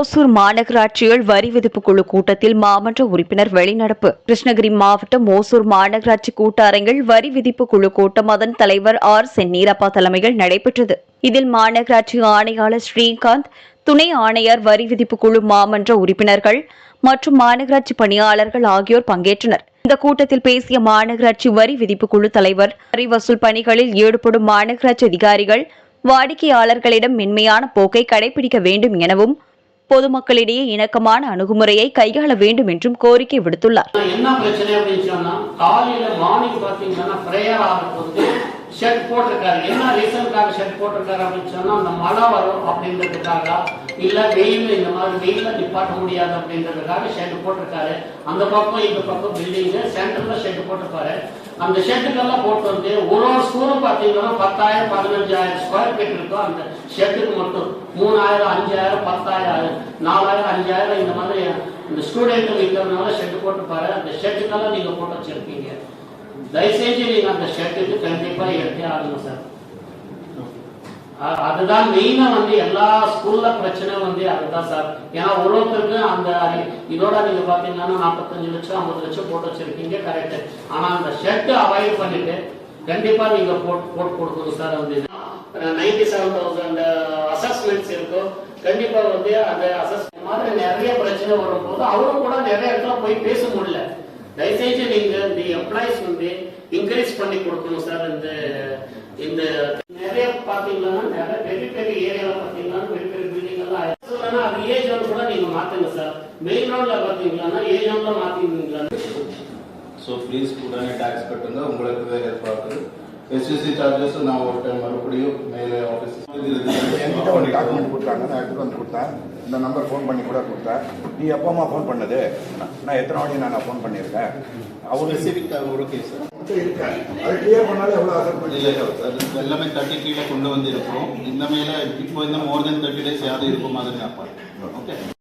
ஓசூர் மாநகராட்சியில் வரி விதிப்பு குழு கூட்டத்தில் மாமன்ற உறுப்பினர் வெளிநடப்பு. கிருஷ்ணகிரி மாவட்டம் ஓசூர் மாநகராட்சி கூட்டரங்கில் வரி விதிப்பு குழு கூட்டம் அதன் தலைவர் ஆர் சென்னீரப்பா தலைமையில் நடைபெற்றது. இதில் மாநகராட்சி ஆணையாளர் ஸ்ரீகாந்த், துணை ஆணையர், வரி விதிப்பு குழு மாமன்ற உறுப்பினர்கள் மற்றும் மாநகராட்சி பணியாளர்கள் ஆகியோர் பங்கேற்றனர். இந்த கூட்டத்தில் பேசிய மாநகராட்சி வரி விதிப்பு குழு தலைவர், வரி வசூல் பணிகளில் ஈடுபடும் மாநகராட்சி அதிகாரிகள் வாடிக்கையாளர்களிடம் மென்மையான போக்கை கடைபிடிக்க வேண்டும் எனவும், பொதுமக்களிடையே இணக்கமான அணுகுமுறையை கையாள வேண்டும் என்றும் கோரிக்கை விடுத்துள்ளார். என்ன பிரச்சனை அப்படின்னு சொன்னா, காலையில மார்னிங் பாத்தீங்கன்னா பிரேயர் ஆகும்போது ஷெட் போட்டிருக்காரு. என்ன ரீசனுக்காக ஷெட் போட்டிருக்காரு அப்படின்னு சொன்னா, அந்த மழை வரும் அப்படின்றதுக்காக, இல்ல வெயில் இந்த மாதிரி வெயில நிப்பாட்ட முடியாது அப்படின்றதுக்காக ஷெட் போட்டிருக்காரு. அந்த பக்கம் இந்த பக்கம் பில்டிங் சென்டர்ல ஷெட் போட்டிருப்பாரு. அந்த ஷெட்டுக்கெல்லாம் போட்டு வந்து ஒரு ஸ்கூலும் பாத்தீங்கன்னா 10,000 15,000 ஸ்கொயர் ஃபீட் இருக்கும். அந்த ஷெட்டுக்கு மட்டும் 3,000 5,000 10,000 4,000 5,000 இந்த மாதிரி இந்த ஸ்டூடெண்ட் வைக்கிறதுனால ஷெட்டு போட்டுப்பாரு. அந்த ஷெட்டுக்கெல்லாம் நீங்க போட்டு வச்சிருக்கீங்க. தயவுசெய்து நீங்க அந்த ஷெட்டுக்கு கண்டிப்பா எடுத்தே ஆகணும் சார். அதுதான் மெயினா வந்து எல்லா ஸ்கூல்ல பிரச்சனை வந்து அதுதான் சார். ஏன்னா ஒருத்தருக்கு அந்த இதோட நீங்க பாத்தீங்கன்னா 45 லட்சம் 50 லட்சம் போட்டு வச்சிருக்கீங்க, கரெக்ட். ஆனா அந்த ஷெட் அவாய்ட் பண்ணிட்டு கண்டிப்பா நீங்க போட்டு கொடுக்கணும் சார். வந்து 97,000 அசஸ்மெண்ட்ஸ் இருக்கும். கண்டிப்பா வந்து அந்த அசஸ்மெண்ட் மாதிரி நிறைய பிரச்சனை வரும்போது அவரும் கூட நிறைய இடத்துல போய் பேச முடியல. தயவுசெய்து நீங்க இந்த எம்ப்ளாயிஸ் வந்து இன்க்ரீஸ் பண்ணி கொடுக்கணும் சார். இந்த நிறைய பாத்தீங்கன்னா நிறைய பெரிய பெரிய ஏரியால பாத்தீங்கன்னா பெரிய பெரிய பில்டிங் எல்லாம் அது ஏஜ் ஒன் கூட நீங்க மாத்துங்க சார். மெயின் ரோட்ல பாத்தீங்கன்னா ஏஜ் ஒன்ல மாத்திங்களா? ஸோ ப்ளீஸ் உடனே டேக்ஸ் கட்டுங்க, உங்களுக்கு ஹெல்ப் ஆகுது. எஸ்எஸ்சி சார்ஜஸ் நான் ஒரு டைம் மறுபடியும் மேலே ஆஃபீஸ் என்கிட்ட ஒரு டாக்குமெண்ட் கொடுத்தாங்க, நான் எடுத்துகிட்டு வந்து கொடுத்தேன். இந்த நம்பர் ஃபோன் பண்ணி கூட கொடுத்தேன். நீ எப்போமா ஃபோன் பண்ணது? நான் எத்தனை வாட்டி நான் ஃபோன் பண்ணியிருக்கேன். அவர் ஸ்பெசிஃபிக்காக ஒரு கேஸ் இருக்கேன். அது கிளியர் பண்ணாலும் எவ்வளோ அசல் இல்லை சார், எல்லாமே 30 கீழே கொண்டு வந்து இருக்கிறோம். இந்த மேலே இப்போ இந்த மோர் தென் 30 days யாரும் இருக்கும் மாதிரி நான் பார்ப்பேன். ஓகே.